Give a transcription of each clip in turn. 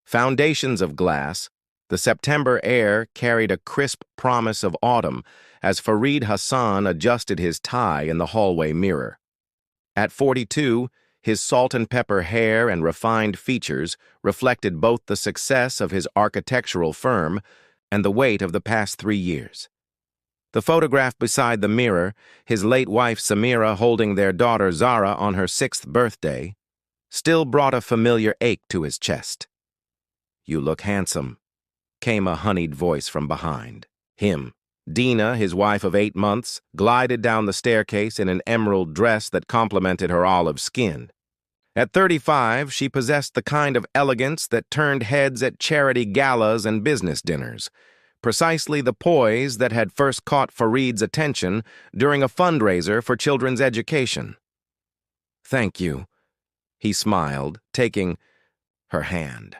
Foundations of glass, the September air carried a crisp promise of autumn as Fareed Hassan adjusted his tie in the hallway mirror. At 42, his salt and pepper hair and refined features reflected both the success of his architectural firm and the weight of the past 3 years. The photograph beside the mirror, his late wife Samira holding their daughter Zara on her 6th birthday, still brought a familiar ache to his chest. "You look handsome," came a honeyed voice from behind him. Dina, his wife of 8 months, glided down the staircase in an emerald dress that complemented her olive skin. At 35, she possessed the kind of elegance that turned heads at charity galas and business dinners, precisely the poise that had first caught Fareed's attention during a fundraiser for children's education. "Thank you," he smiled, taking her hand.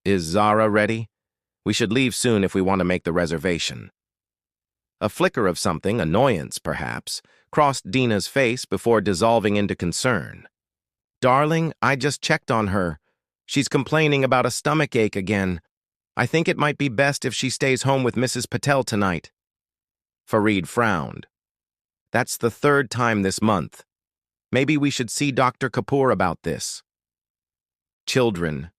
"Is Zara ready? We should leave soon if we want to make the reservation." A flicker of something, annoyance perhaps, crossed Dina's face before dissolving into concern. "Darling, I just checked on her. She's complaining about a stomach ache again. I think it might be best if she stays home with Mrs. Patel tonight." Fareed frowned. "That's the 3rd time this month. Maybe we should see Dr. Kapoor about this." "Children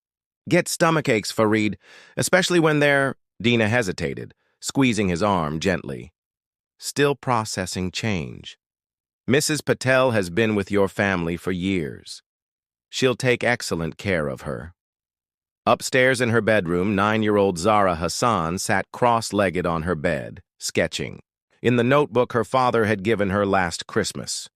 get stomach aches, Fareed, especially when they're—" Dina hesitated, squeezing his arm gently. "Still processing change. Mrs. Patel has been with your family for years. She'll take excellent care of her." Upstairs in her bedroom, 9-year-old Zara Hassan sat cross-legged on her bed, sketching, in the notebook her father had given her last Christmas.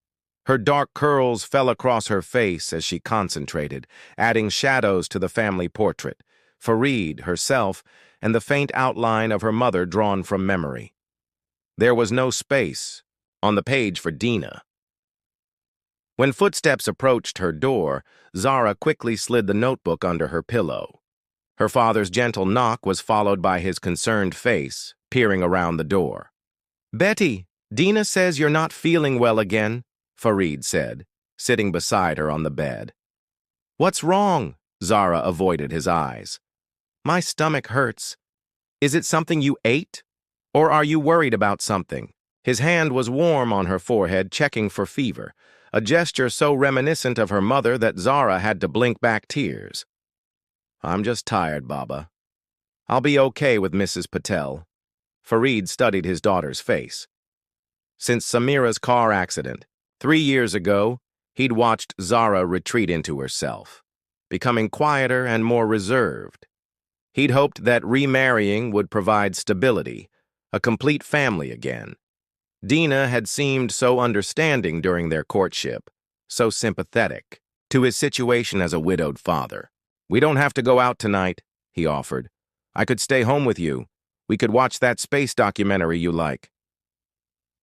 Her dark curls fell across her face as she concentrated, adding shadows to the family portrait, Fareed, herself, and the faint outline of her mother drawn from memory. There was no space on the page for Dina. When footsteps approached her door, Zara quickly slid the notebook under her pillow. Her father's gentle knock was followed by his concerned face, peering around the door. "Betty, Dina says you're not feeling well again," Fareed said, sitting beside her on the bed. "What's wrong?" Zara avoided his eyes. "My stomach hurts. Is it something you ate? Or are you worried about something?" His hand was warm on her forehead, checking for fever, a gesture so reminiscent of her mother that Zara had to blink back tears. "I'm just tired, Baba. I'll be okay with Mrs. Patel." Fareed studied his daughter's face. Since Samira's car accident, 3 years ago, he'd watched Zara retreat into herself, becoming quieter and more reserved. He'd hoped that remarrying would provide stability, a complete family again. Dina had seemed so understanding during their courtship, so sympathetic to his situation as a widowed father. "We don't have to go out tonight," he offered. "I could stay home with you. We could watch that space documentary you like."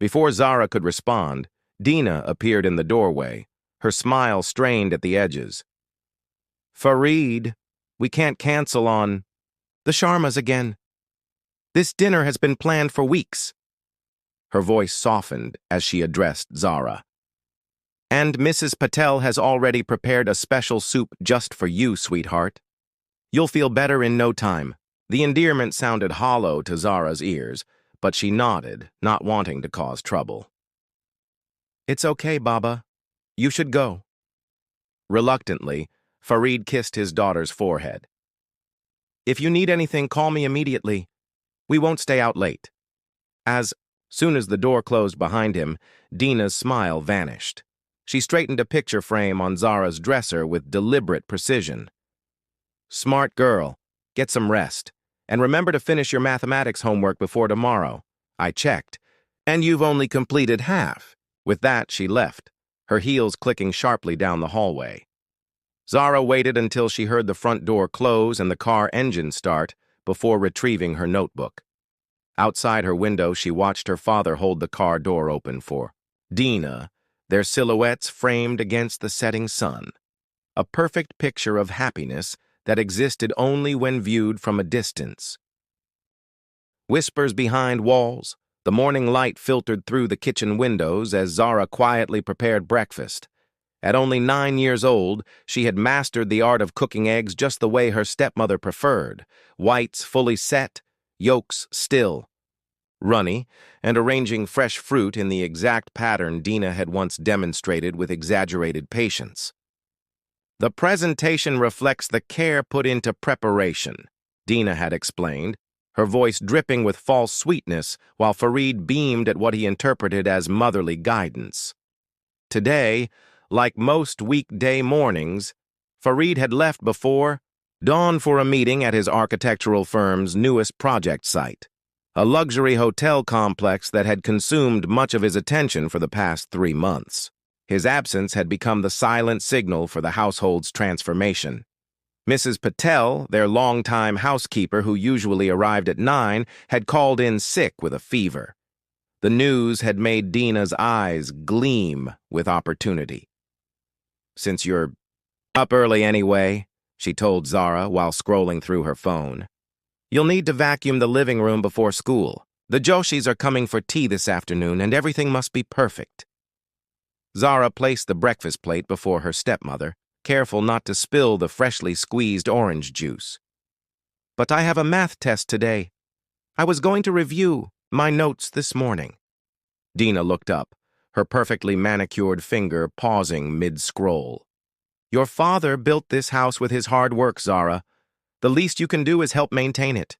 Before Zara could respond, Dina appeared in the doorway, her smile strained at the edges. "Fareed, we can't cancel on the Sharmas again. This dinner has been planned for weeks." Her voice softened as she addressed Zara. "And Mrs. Patel has already prepared a special soup just for you, sweetheart. You'll feel better in no time." The endearment sounded hollow to Zara's ears, but she nodded, not wanting to cause trouble. "It's okay, Baba. You should go." Reluctantly, Fareed kissed his daughter's forehead. "If you need anything, call me immediately. We won't stay out late." As soon as the door closed behind him, Dina's smile vanished. She straightened a picture frame on Zara's dresser with deliberate precision. "Smart girl. Get some rest. And remember to finish your mathematics homework before tomorrow. I checked. And you've only completed half." With that, she left, her heels clicking sharply down the hallway. Zara waited until she heard the front door close and the car engine start before retrieving her notebook. Outside her window, she watched her father hold the car door open for Dina, their silhouettes framed against the setting sun. A perfect picture of happiness that existed only when viewed from a distance. Whispers behind walls, the morning light filtered through the kitchen windows as Zara quietly prepared breakfast. At only 9 years old, she had mastered the art of cooking eggs just the way her stepmother preferred, whites fully set, yolks still, runny, and arranging fresh fruit in the exact pattern Dina had once demonstrated with exaggerated patience. The presentation reflects the care put into preparation, Dina had explained, her voice dripping with false sweetness while Farid beamed at what he interpreted as motherly guidance. Today, like most weekday mornings, Farid had left before dawn for a meeting at his architectural firm's newest project site, a luxury hotel complex that had consumed much of his attention for the past 3 months. His absence had become the silent signal for the household's transformation. Mrs. Patel, their longtime housekeeper who usually arrived at 9, had called in sick with a fever. The news had made Dina's eyes gleam with opportunity. "Since you're up early anyway," she told Zara while scrolling through her phone, "you'll need to vacuum the living room before school. The Joshis are coming for tea this afternoon, and everything must be perfect." Zara placed the breakfast plate before her stepmother, careful not to spill the freshly squeezed orange juice. "But I have a math test today. I was going to review my notes this morning." Dina looked up, her perfectly manicured finger pausing mid-scroll. "Your father built this house with his hard work, Zara. The least you can do is help maintain it."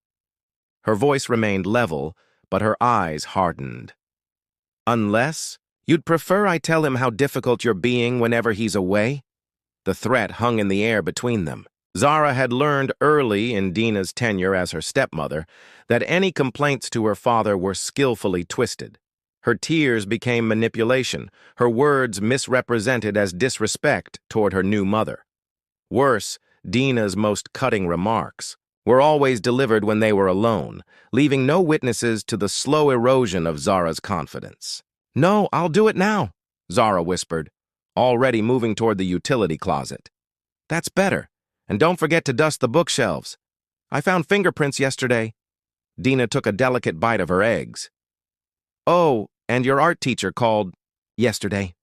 Her voice remained level, but her eyes hardened. "Unless you'd prefer I tell him how difficult you're being whenever he's away?" The threat hung in the air between them. Zara had learned early in Dina's tenure as her stepmother that any complaints to her father were skillfully twisted. Her tears became manipulation, her words misrepresented as disrespect toward her new mother. Worse, Dina's most cutting remarks were always delivered when they were alone, leaving no witnesses to the slow erosion of Zara's confidence. "No, I'll do it now," Zara whispered, already moving toward the utility closet. "That's better. And don't forget to dust the bookshelves. I found fingerprints yesterday." Dina took a delicate bite of her eggs. "Oh, and your art teacher called yesterday.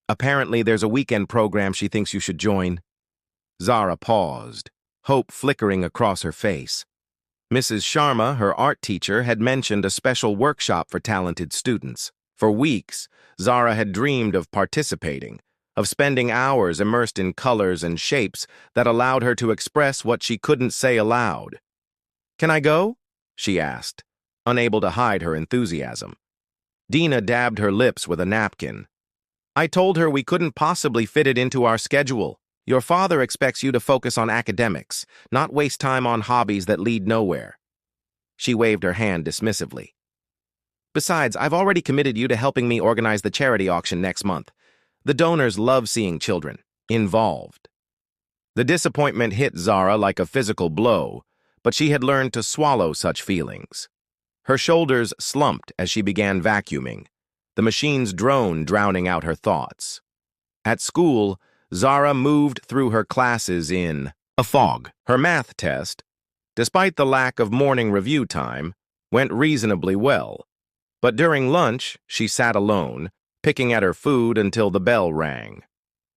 Apparently there's a weekend program she thinks you should join." Zara paused, hope flickering across her face. Mrs. Sharma, her art teacher, had mentioned a special workshop for talented students. For weeks, Zara had dreamed of participating, of spending hours immersed in colors and shapes that allowed her to express what she couldn't say aloud. "Can I go?" she asked, unable to hide her enthusiasm. Dina dabbed her lips with a napkin. "I told her we couldn't possibly fit it into our schedule. Your father expects you to focus on academics, not waste time on hobbies that lead nowhere." She waved her hand dismissively. "Besides, I've already committed you to helping me organize the charity auction next month. The donors love seeing children involved." The disappointment hit Zara like a physical blow, but she had learned to swallow such feelings. Her shoulders slumped as she began vacuuming, the machine's drone drowning out her thoughts. At school, Zara moved through her classes in a fog. Her math test, despite the lack of morning review time, went reasonably well. But during lunch, she sat alone, picking at her food until the bell rang.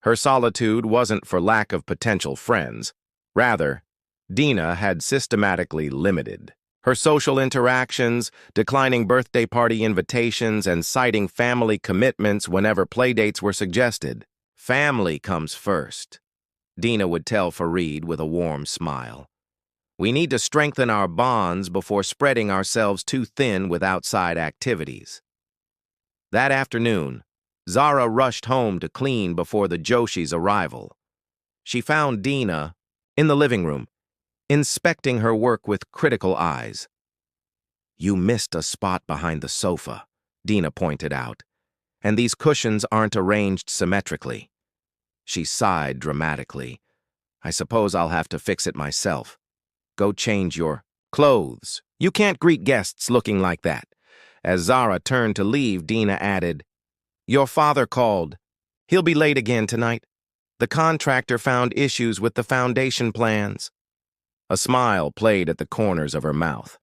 Her solitude wasn't for lack of potential friends. Rather, Dina had systematically limited her social interactions, declining birthday party invitations, and citing family commitments whenever playdates were suggested. "Family comes first," Dina would tell Farid with a warm smile. "We need to strengthen our bonds before spreading ourselves too thin with outside activities." That afternoon, Zara rushed home to clean before the Joshi's arrival. She found Dina in the living room, inspecting her work with critical eyes. "You missed a spot behind the sofa," Dina pointed out, "and these cushions aren't arranged symmetrically." She sighed dramatically. "I suppose I'll have to fix it myself." "Go change your clothes. You can't greet guests looking like that." As Zara turned to leave, Dina added, "Your father called. He'll be late again tonight. The contractor found issues with the foundation plans." A smile played at the corners of her mouth.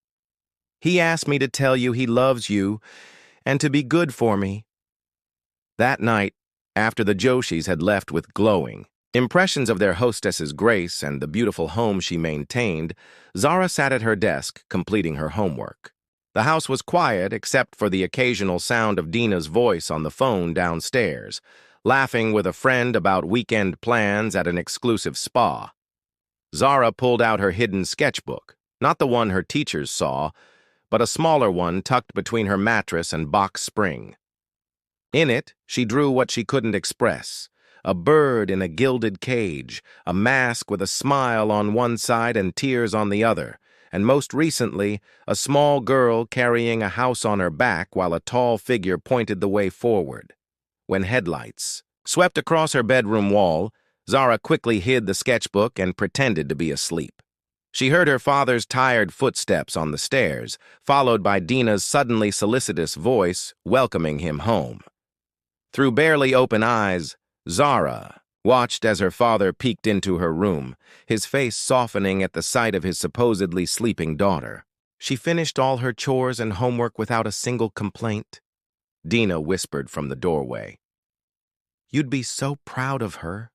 "He asked me to tell you he loves you and to be good for me." That night, after the Joshis had left with glowing impressions of their hostess's grace and the beautiful home she maintained, Zara sat at her desk, completing her homework. The house was quiet except for the occasional sound of Dina's voice on the phone downstairs, laughing with a friend about weekend plans at an exclusive spa. Zara pulled out her hidden sketchbook, not the one her teachers saw, but a smaller one tucked between her mattress and box spring. In it, she drew what she couldn't express: a bird in a gilded cage, a mask with a smile on one side and tears on the other, and most recently, a small girl carrying a house on her back while a tall figure pointed the way forward. When headlights swept across her bedroom wall, Zara quickly hid the sketchbook and pretended to be asleep. She heard her father's tired footsteps on the stairs, followed by Dina's suddenly solicitous voice welcoming him home. Through barely open eyes, Zara watched as her father peeked into her room, his face softening at the sight of his supposedly sleeping daughter. "She finished all her chores and homework without a single complaint," Dina whispered from the doorway. "You'd be so proud of her."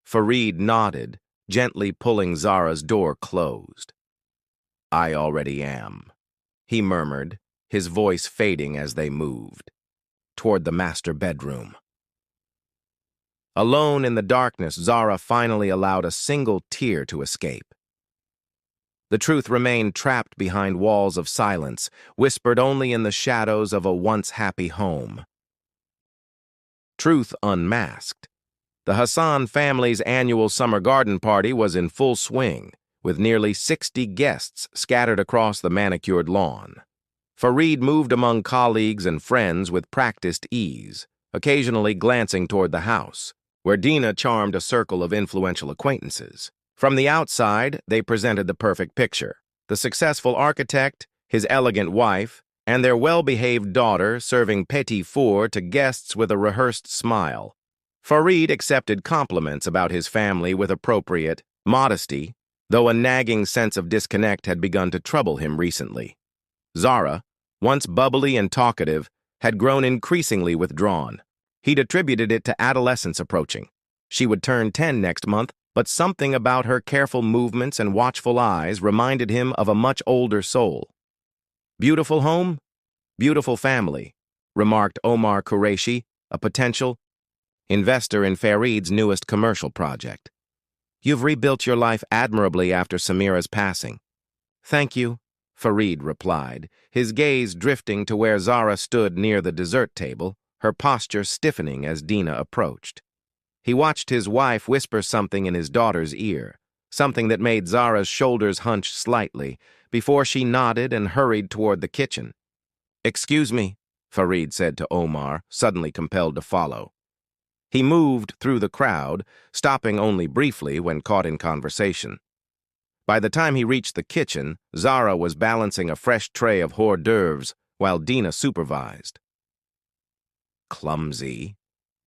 Farid nodded, gently pulling Zara's door closed. "I already am," he murmured, his voice fading as they moved toward the master bedroom. Alone in the darkness, Zara finally allowed a single tear to escape. The truth remained trapped behind walls of silence, whispered only in the shadows of a once happy home. Truth unmasked. The Hassan family's annual summer garden party was in full swing, with nearly 60 guests scattered across the manicured lawn. Farid moved among colleagues and friends with practiced ease, occasionally glancing toward the house, where Dina charmed a circle of influential acquaintances. From the outside, they presented the perfect picture: the successful architect, his elegant wife, and their well-behaved daughter serving petit four to guests with a rehearsed smile. Farid accepted compliments about his family with appropriate modesty, though a nagging sense of disconnect had begun to trouble him recently. Zara, once bubbly and talkative, had grown increasingly withdrawn. He'd attributed it to adolescence approaching. She would turn 10 next month, but something about her careful movements and watchful eyes reminded him of a much older soul. "Beautiful home, beautiful family," remarked Omar Qureshi, a potential investor in Farid's newest commercial project. "You've rebuilt your life admirably after Samira's passing." "Thank you," Farid replied, his gaze drifting to where Zara stood near the dessert table, her posture stiffening as Dina approached. He watched his wife whisper something in his daughter's ear, something that made Zara's shoulders hunch slightly, before she nodded and hurried toward the kitchen. "Excuse me," Farid said to Omar, suddenly compelled to follow. He moved through the crowd, stopping only briefly when caught in conversation. By the time he reached the kitchen, Zara was balancing a fresh tray of hors d'oeuvres while Dina supervised. "Clumsy."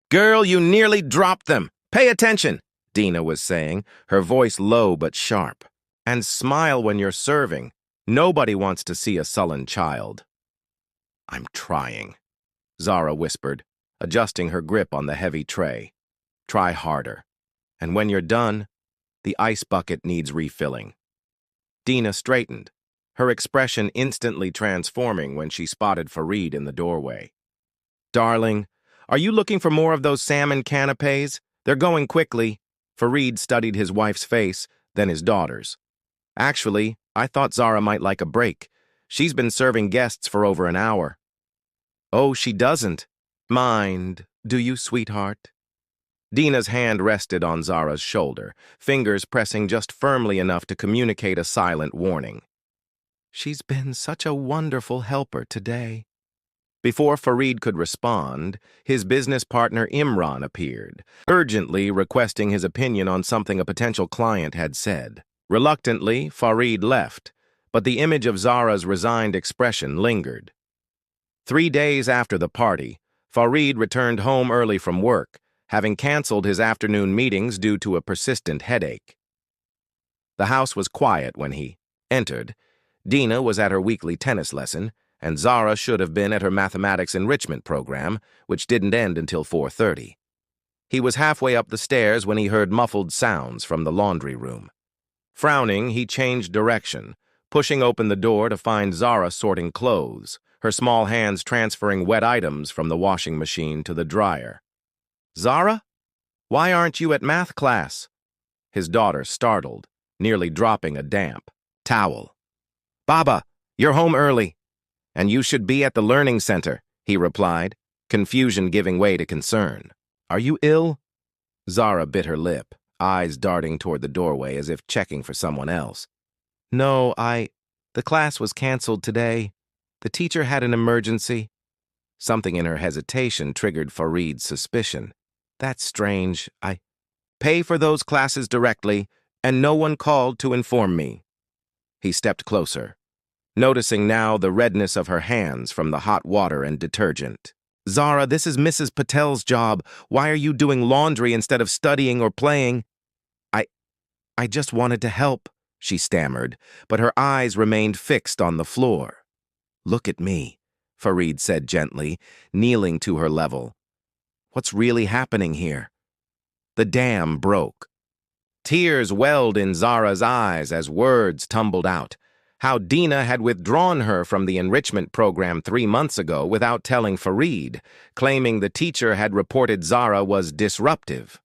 "Girl, you nearly dropped them. Pay attention," Dina was saying, her voice low but sharp. "And smile when you're serving. Nobody wants to see a sullen child." "I'm trying," Zara whispered, adjusting her grip on the heavy tray. "Try harder. And when you're done, the ice bucket needs refilling." Dina straightened, her expression instantly transforming when she spotted Farid in the doorway. "Darling, are you looking for more of those salmon canapes? They're going quickly." Farid studied his wife's face, then his daughter's. "Actually, I thought Zara might like a break. She's been serving guests for over an hour." "Oh, she doesn't mind, do you, sweetheart?" Dina's hand rested on Zara's shoulder, fingers pressing just firmly enough to communicate a silent warning. "She's been such a wonderful helper today." Before Farid could respond, his business partner Imran appeared, urgently requesting his opinion on something a potential client had said. Reluctantly, Farid left, but the image of Zara's resigned expression lingered. 3 days after the party, Farid returned home early from work, having canceled his afternoon meetings due to a persistent headache. The house was quiet when he entered. Dina was at her weekly tennis lesson, and Zara should have been at her mathematics enrichment program, which didn't end until 4:30. He was halfway up the stairs when he heard muffled sounds from the laundry room. Frowning, he changed direction, pushing open the door to find Zara sorting clothes, her small hands transferring wet items from the washing machine to the dryer. "Zara? Why aren't you at math class?" His daughter startled, nearly dropping a damp towel. "Baba, you're home early, and you should be at the learning center," he replied, confusion giving way to concern. "Are you ill?" Zara bit her lip, eyes darting toward the doorway as if checking for someone else. "No, the class was canceled today. The teacher had an emergency." Something in her hesitation triggered Farid's suspicion. "That's strange. I pay for those classes directly, and no one called to inform me." He stepped closer, noticing now the redness of her hands from the hot water and detergent. "Zara, this is Mrs. Patel's job. Why are you doing laundry instead of studying or playing?" I just wanted to help," she stammered, but her eyes remained fixed on the floor. "Look at me," Farid said gently, kneeling to her level. "What's really happening here?" The dam broke. Tears welled in Zara's eyes as words tumbled out. How Dina had withdrawn her from the enrichment program 3 months ago without telling Farid, claiming the teacher had reported Zara was disruptive.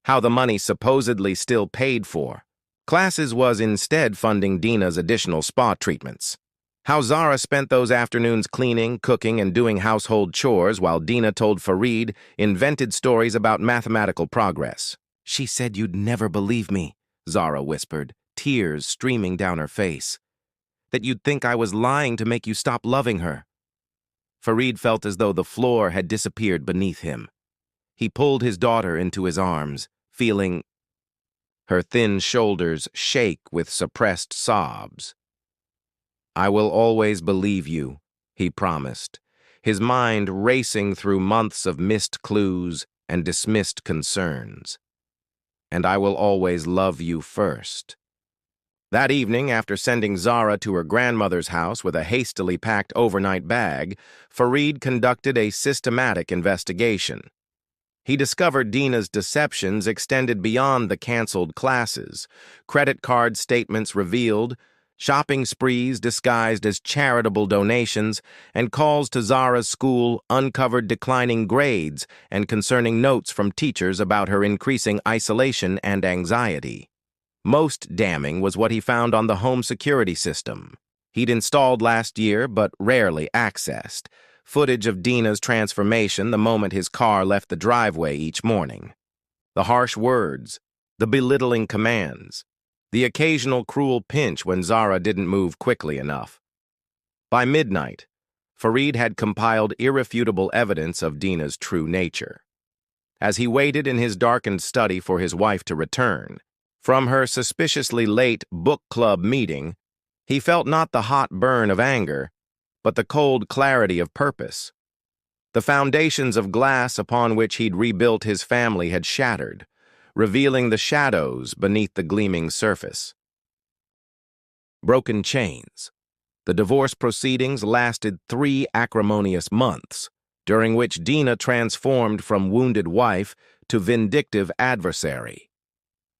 How the money supposedly still paid for classes was instead funding Dina's additional spa treatments. How Zara spent those afternoons cleaning, cooking, and doing household chores while Dina told Farid invented stories about mathematical progress. "She said you'd never believe me," Zara whispered, tears streaming down her face. "That you'd think I was lying to make you stop loving her." Farid felt as though the floor had disappeared beneath him. He pulled his daughter into his arms, feeling her thin shoulders shake with suppressed sobs. "I will always believe you," he promised, his mind racing through months of missed clues and dismissed concerns. "And I will always love you first." That evening, after sending Zara to her grandmother's house with a hastily packed overnight bag, Farid conducted a systematic investigation. He discovered Dina's deceptions extended beyond the canceled classes, credit card statements revealed, shopping sprees disguised as charitable donations, and calls to Zara's school uncovered declining grades and concerning notes from teachers about her increasing isolation and anxiety. Most damning was what he found on the home security system. He'd installed last year but rarely accessed, footage of Dina's transformation the moment his car left the driveway each morning. The harsh words, the belittling commands, the occasional cruel pinch when Zara didn't move quickly enough. By midnight, Farid had compiled irrefutable evidence of Dina's true nature. As he waited in his darkened study for his wife to return, from her suspiciously late book club meeting, he felt not the hot burn of anger, but the cold clarity of purpose. The foundations of glass upon which he'd rebuilt his family had shattered, revealing the shadows beneath the gleaming surface. Broken chains. The divorce proceedings lasted 3 acrimonious months, during which Dina transformed from wounded wife to vindictive adversary.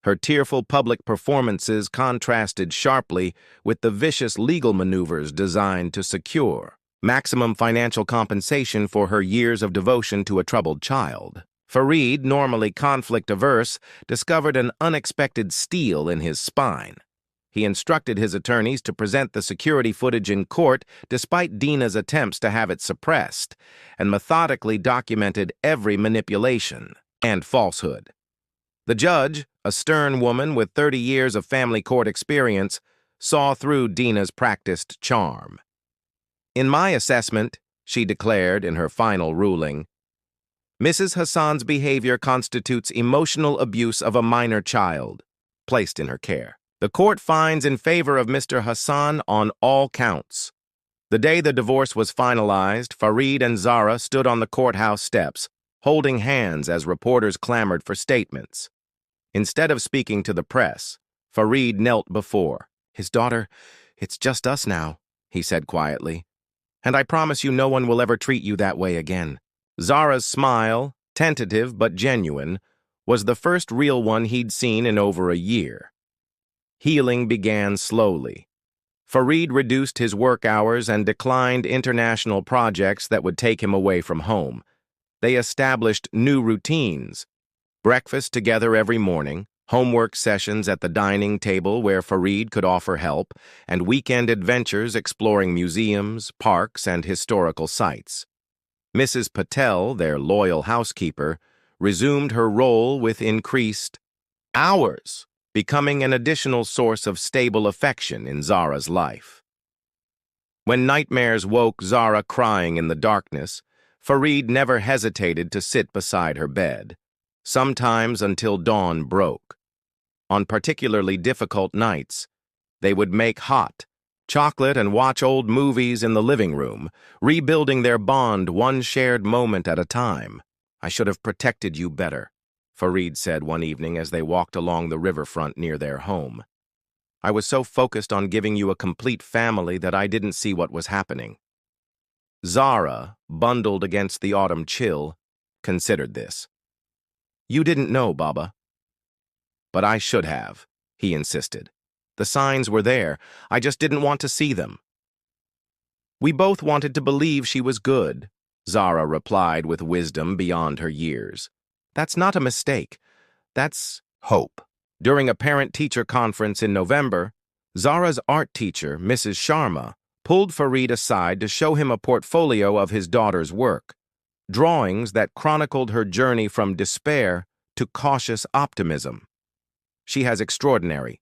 Her tearful public performances contrasted sharply with the vicious legal maneuvers designed to secure maximum financial compensation for her years of devotion to a troubled child. Farid, normally conflict-averse, discovered an unexpected steel in his spine. He instructed his attorneys to present the security footage in court despite Dina's attempts to have it suppressed, and methodically documented every manipulation and falsehood. The judge, a stern woman with 30 years of family court experience, saw through Dina's practiced charm. "In my assessment," she declared in her final ruling, "Mrs. Hassan's behavior constitutes emotional abuse of a minor child placed in her care. The court finds in favor of Mr. Hassan on all counts." The day the divorce was finalized, Farid and Zara stood on the courthouse steps, holding hands as reporters clamored for statements. Instead of speaking to the press, Farid knelt before his daughter. "It's just us now," he said quietly. "And I promise you no one will ever treat you that way again." Zara's smile, tentative but genuine, was the first real one he'd seen in over a year. Healing began slowly. Farid reduced his work hours and declined international projects that would take him away from home. They established new routines: breakfast together every morning, homework sessions at the dining table where Farid could offer help, and weekend adventures exploring museums, parks, and historical sites. Mrs. Patel, their loyal housekeeper, resumed her role with increased hours, becoming an additional source of stable affection in Zara's life. When nightmares woke Zara crying in the darkness, Farid never hesitated to sit beside her bed, sometimes until dawn broke. On particularly difficult nights, they would make hot chocolate and watch old movies in the living room, rebuilding their bond one shared moment at a time. "I should have protected you better," Farid said one evening as they walked along the riverfront near their home. "I was so focused on giving you a complete family that I didn't see what was happening." Zara, bundled against the autumn chill, considered this. "You didn't know, Baba." "But I should have," he insisted. "The signs were there. I just didn't want to see them." "We both wanted to believe she was good," Zara replied with wisdom beyond her years. "That's not a mistake. That's hope." During a parent-teacher conference in November, Zara's art teacher, Mrs. Sharma, pulled Farid aside to show him a portfolio of his daughter's work, drawings that chronicled her journey from despair to cautious optimism. "She has extraordinary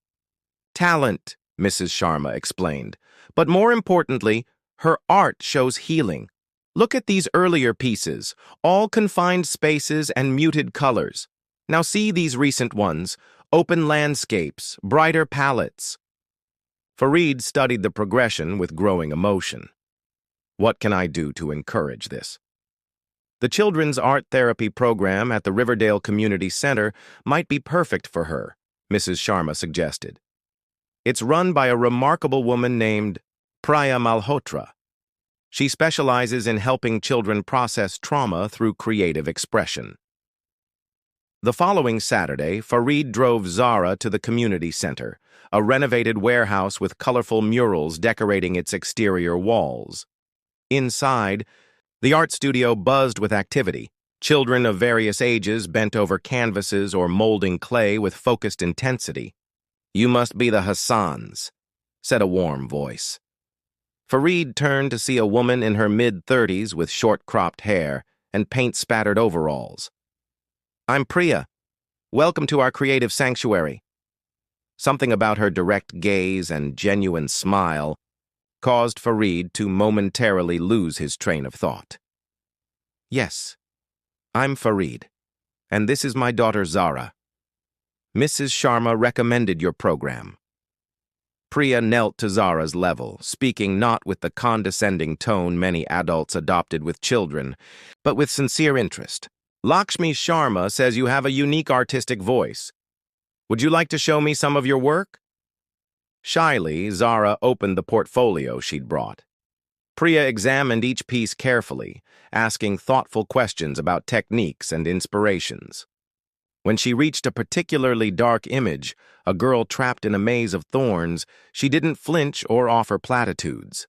talent," Mrs. Sharma explained, "but more importantly, her art shows healing. Look at these earlier pieces, all confined spaces and muted colors. Now see these recent ones, open landscapes, brighter palettes." Farid studied the progression with growing emotion. "What can I do to encourage this?" The children's art therapy program at the Riverdale Community Center might be perfect for her, Mrs. Sharma suggested. "It's run by a remarkable woman named Priya Malhotra. She specializes in helping children process trauma through creative expression." The following Saturday, Farid drove Zara to the community center, a renovated warehouse with colorful murals decorating its exterior walls. Inside, the art studio buzzed with activity. Children of various ages bent over canvases or molding clay with focused intensity. "You must be the Hassans," said a warm voice. Farid turned to see a woman in her mid-30s with short-cropped hair and paint-spattered overalls. "I'm Priya. Welcome to our creative sanctuary." Something about her direct gaze and genuine smile caused Farid to momentarily lose his train of thought. "Yes, I'm Farid, and this is my daughter Zara. Mrs. Sharma recommended your program." Priya knelt to Zara's level, speaking not with the condescending tone many adults adopted with children, but with sincere interest. "Lakshmi Sharma says you have a unique artistic voice. Would you like to show me some of your work?" Shyly, Zara opened the portfolio she'd brought. Priya examined each piece carefully, asking thoughtful questions about techniques and inspirations. When she reached a particularly dark image, a girl trapped in a maze of thorns, she didn't flinch or offer platitudes.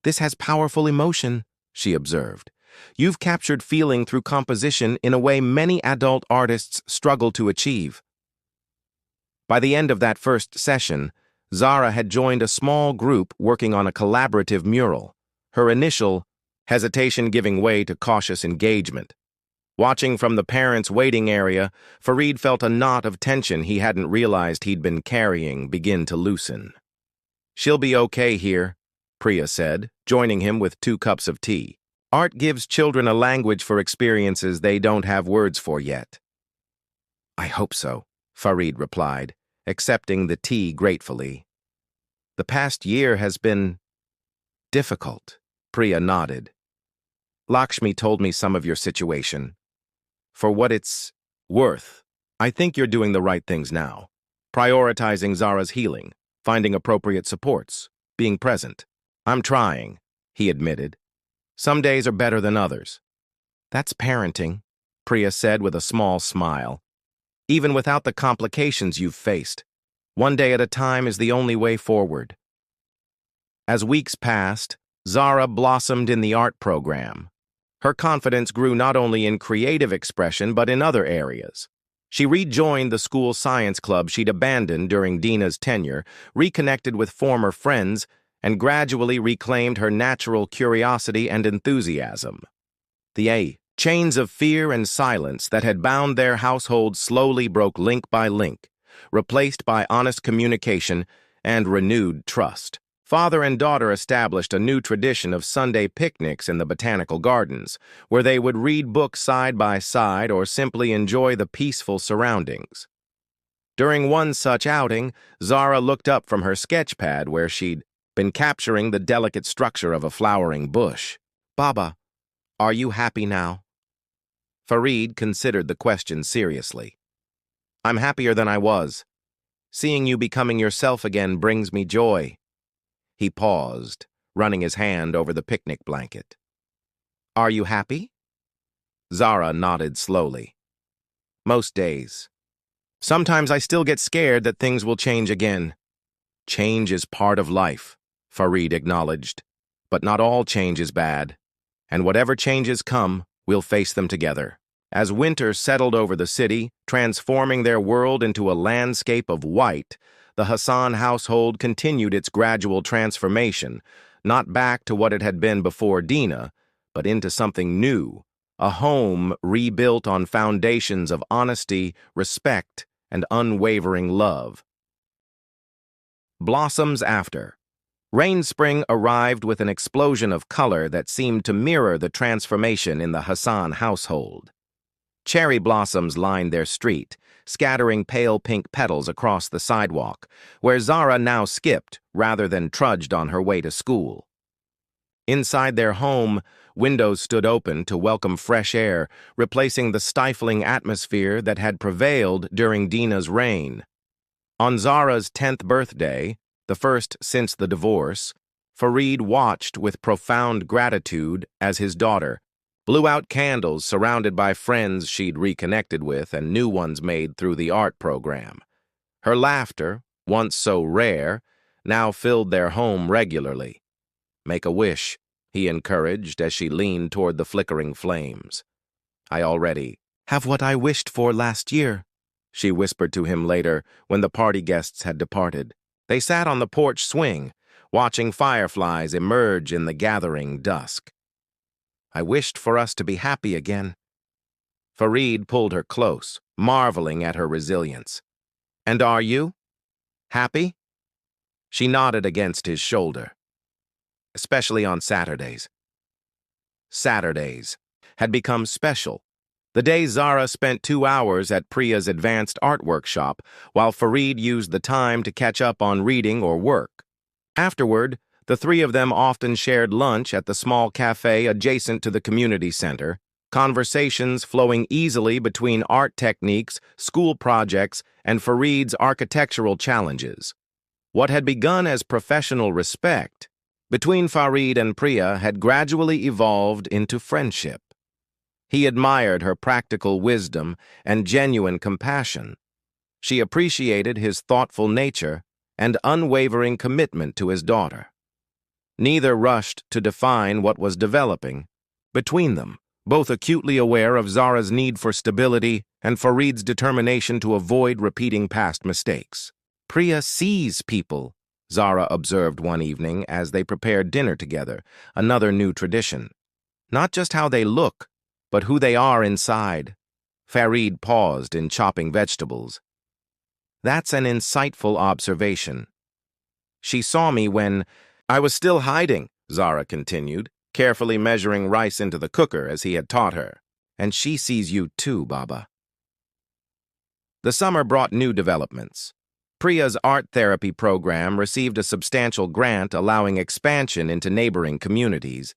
"This has powerful emotion," she observed. "You've captured feeling through composition in a way many adult artists struggle to achieve." By the end of that first session, Zara had joined a small group working on a collaborative mural, her initial hesitation giving way to cautious engagement. Watching from the parents' waiting area, Farid felt a knot of tension he hadn't realized he'd been carrying begin to loosen. "She'll be okay here," Priya said, joining him with 2 cups of tea. "Art gives children a language for experiences they don't have words for yet." "I hope so," Farid replied, accepting the tea gratefully. "The past year has been difficult," Priya nodded. "Lakshmi told me some of your situation. For what it's worth, I think you're doing the right things now, prioritizing Zara's healing, finding appropriate supports, being present." "I'm trying," he admitted. "Some days are better than others." "That's parenting," Priya said with a small smile. Even without the complications you've faced, one day at a time is the only way forward. As weeks passed, Zara blossomed in the art program. Her confidence grew not only in creative expression but in other areas. She rejoined the school science club she'd abandoned during Dina's tenure, reconnected with former friends, and gradually reclaimed her natural curiosity and enthusiasm. The chains of fear and silence that had bound their household slowly broke link by link, replaced by honest communication and renewed trust. Father and daughter established a new tradition of Sunday picnics in the botanical gardens, where they would read books side by side or simply enjoy the peaceful surroundings. During one such outing, Zara looked up from her sketch pad where she'd been capturing the delicate structure of a flowering bush. "Baba, are you happy now?" Farid considered the question seriously. "I'm happier than I was. Seeing you becoming yourself again brings me joy." He paused, running his hand over the picnic blanket. "Are you happy?" Zara nodded slowly. "Most days. Sometimes I still get scared that things will change again." "Change is part of life," Farid acknowledged. "But not all change is bad. And whatever changes come, we'll face them together." As winter settled over the city, transforming their world into a landscape of white, the Hassan household continued its gradual transformation, not back to what it had been before Dina, but into something new, a home rebuilt on foundations of honesty, respect, and unwavering love. Blossoms after. Rain Spring arrived with an explosion of color that seemed to mirror the transformation in the Hassan household. Cherry blossoms lined their street, scattering pale pink petals across the sidewalk, where Zara now skipped rather than trudged on her way to school. Inside their home, windows stood open to welcome fresh air, replacing the stifling atmosphere that had prevailed during Dina's reign. On Zara's 10th birthday, the first since the divorce, Farid watched with profound gratitude as his daughter blew out candles surrounded by friends she'd reconnected with and new ones made through the art program. Her laughter, once so rare, now filled their home regularly. "Make a wish," he encouraged as she leaned toward the flickering flames. "I already have what I wished for last year," she whispered to him later when the party guests had departed. They sat on the porch swing, watching fireflies emerge in the gathering dusk. "I wished for us to be happy again." Farid pulled her close, marveling at her resilience. "And are you? Happy?" She nodded against his shoulder. "Especially on Saturdays." Saturdays had become special. The day Zara spent 2 hours at Priya's advanced art workshop, while Farid used the time to catch up on reading or work. Afterward, the three of them often shared lunch at the small cafe adjacent to the community center, conversations flowing easily between art techniques, school projects, and Farid's architectural challenges. What had begun as professional respect between Farid and Priya had gradually evolved into friendship. He admired her practical wisdom and genuine compassion. She appreciated his thoughtful nature and unwavering commitment to his daughter. Neither rushed to define what was developing between them, both acutely aware of Zara's need for stability and Farid's determination to avoid repeating past mistakes. "Priya sees people," Zara observed one evening as they prepared dinner together, another new tradition. "Not just how they look, but who they are inside." Farid paused in chopping vegetables. "That's an insightful observation." "She saw me when I was still hiding," Zara continued, carefully measuring rice into the cooker as he had taught her. "And she sees you too, Baba." The summer brought new developments. Priya's art therapy program received a substantial grant allowing expansion into neighboring communities,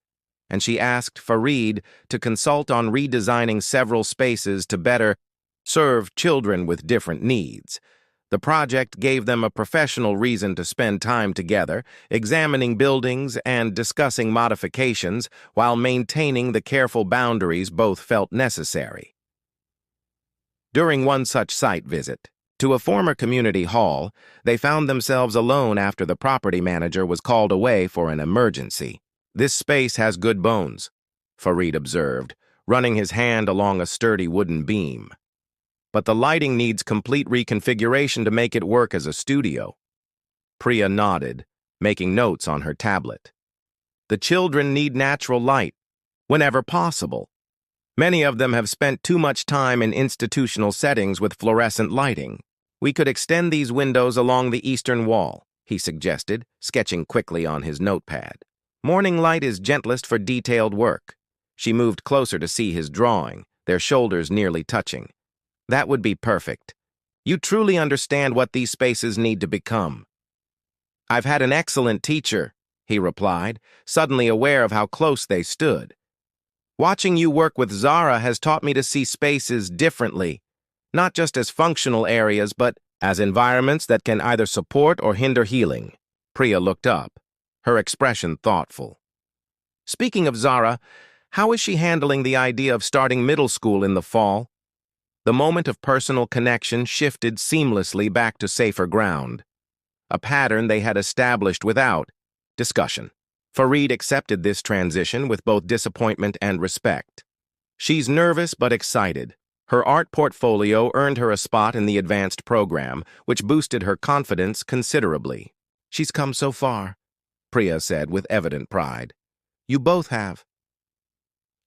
and she asked Farid to consult on redesigning several spaces to better serve children with different needs. The project gave them a professional reason to spend time together, examining buildings and discussing modifications while maintaining the careful boundaries both felt necessary. During one such site visit to a former community hall, they found themselves alone after the property manager was called away for an emergency. "This space has good bones," Farid observed, running his hand along a sturdy wooden beam. "But the lighting needs complete reconfiguration to make it work as a studio." Priya nodded, making notes on her tablet. "The children need natural light, whenever possible. Many of them have spent too much time in institutional settings with fluorescent lighting. We could extend these windows along the eastern wall," he suggested, sketching quickly on his notepad. "Morning light is gentlest for detailed work." She moved closer to see his drawing, their shoulders nearly touching. "That would be perfect. You truly understand what these spaces need to become." "I've had an excellent teacher," he replied, suddenly aware of how close they stood. "Watching you work with Zara has taught me to see spaces differently, not just as functional areas, but as environments that can either support or hinder healing." Priya looked up, her expression thoughtful. "Speaking of Zara, how is she handling the idea of starting middle school in the fall?" The moment of personal connection shifted seamlessly back to safer ground, a pattern they had established without discussion. Farid accepted this transition with both disappointment and respect. "She's nervous but excited. Her art portfolio earned her a spot in the advanced program, which boosted her confidence considerably." "She's come so far," Priya said with evident pride. "You both have."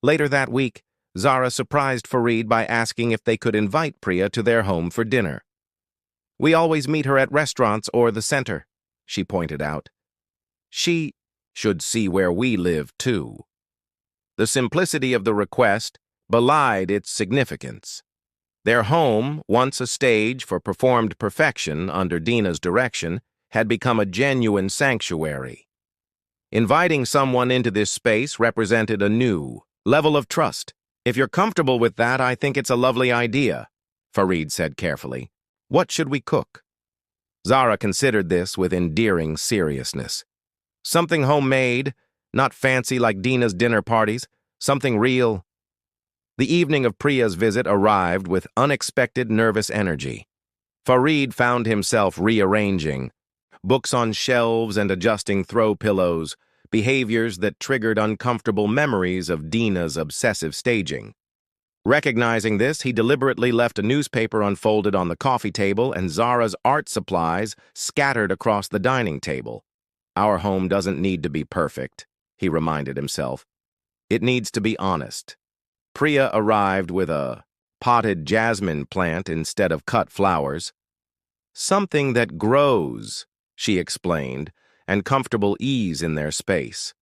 Later that week, Zara surprised Farid by asking if they could invite Priya to their home for dinner. "We always meet her at restaurants or the center," she pointed out. "She should see where we live, too." The simplicity of the request belied its significance. Their home, once a stage for performed perfection under Dina's direction, had become a genuine sanctuary. Inviting someone into this space represented a new level of trust. "If you're comfortable with that, I think it's a lovely idea," Farid said carefully. "What should we cook?" Zara considered this with endearing seriousness. "Something homemade, not fancy like Dina's dinner parties, something real." The evening of Priya's visit arrived with unexpected nervous energy. Farid found himself rearranging books on shelves and adjusting throw pillows, behaviors that triggered uncomfortable memories of Dina's obsessive staging. Recognizing this, he deliberately left a newspaper unfolded on the coffee table and Zara's art supplies scattered across the dining table. "Our home doesn't need to be perfect," he reminded himself. "It needs to be honest." Priya arrived with a potted jasmine plant instead of cut flowers. "Something that grows," she explained, and comfortable ease in their space.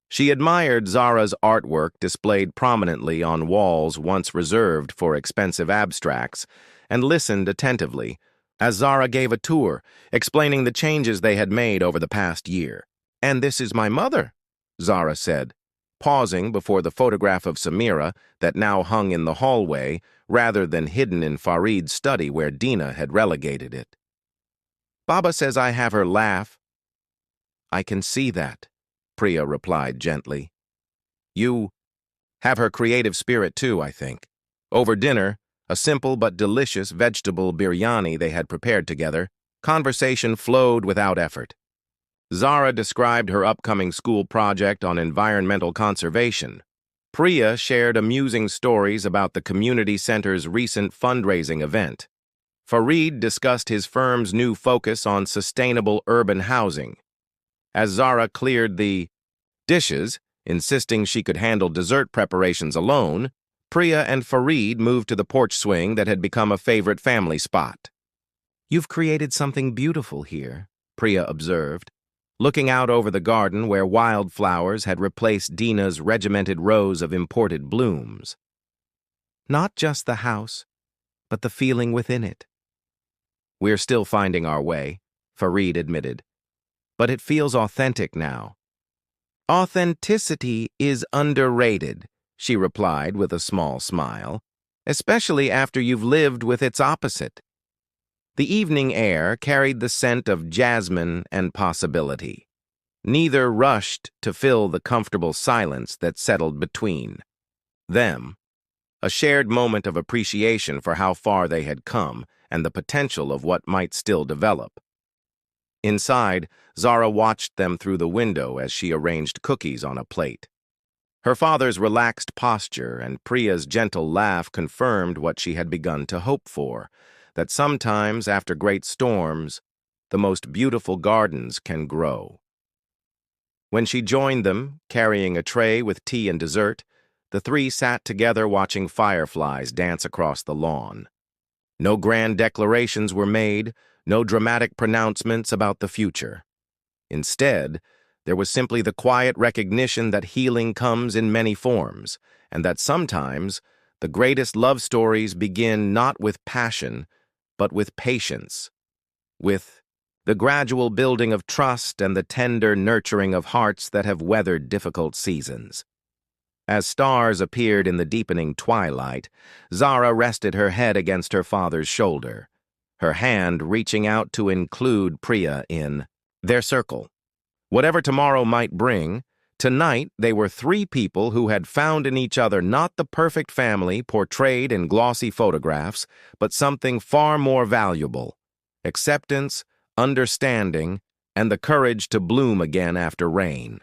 She admired Zara's artwork displayed prominently on walls once reserved for expensive abstracts, and listened attentively as Zara gave a tour, explaining the changes they had made over the past year. "And this is my mother," Zara said, pausing before the photograph of Samira that now hung in the hallway rather than hidden in Farid's study where Dina had relegated it. "Baba says I have her laugh." "I can see that," Priya replied gently. "You have her creative spirit too, I think." Over dinner, a simple but delicious vegetable biryani they had prepared together, conversation flowed without effort. Zara described her upcoming school project on environmental conservation. Priya shared amusing stories about the community center's recent fundraising event. Farid discussed his firm's new focus on sustainable urban housing. As Zara cleared the dishes, insisting she could handle dessert preparations alone, Priya and Farid moved to the porch swing that had become a favorite family spot. "You've created something beautiful here," Priya observed, looking out over the garden where wildflowers had replaced Dina's regimented rows of imported blooms. "Not just the house, but the feeling within it." "We're still finding our way," Farid admitted, "but it feels authentic now." "Authenticity is underrated," she replied with a small smile, "especially after you've lived with its opposite." The evening air carried the scent of jasmine and possibility. Neither rushed to fill the comfortable silence that settled between them. a shared moment of appreciation for how far they had come and the potential of what might still develop. Inside, Zara watched them through the window as she arranged cookies on a plate. Her father's relaxed posture and Priya's gentle laugh confirmed what she had begun to hope for, that sometimes, after great storms, the most beautiful gardens can grow. When she joined them, carrying a tray with tea and dessert, the three sat together watching fireflies dance across the lawn. No grand declarations were made, no dramatic pronouncements about the future. Instead, there was simply the quiet recognition that healing comes in many forms, and that sometimes the greatest love stories begin not with passion, but with patience, with the gradual building of trust and the tender nurturing of hearts that have weathered difficult seasons. As stars appeared in the deepening twilight, Zara rested her head against her father's shoulder, her hand reaching out to include Priya in their circle. Whatever tomorrow might bring, tonight they were three people who had found in each other not the perfect family portrayed in glossy photographs, but something far more valuable: acceptance, understanding, and the courage to bloom again after rain.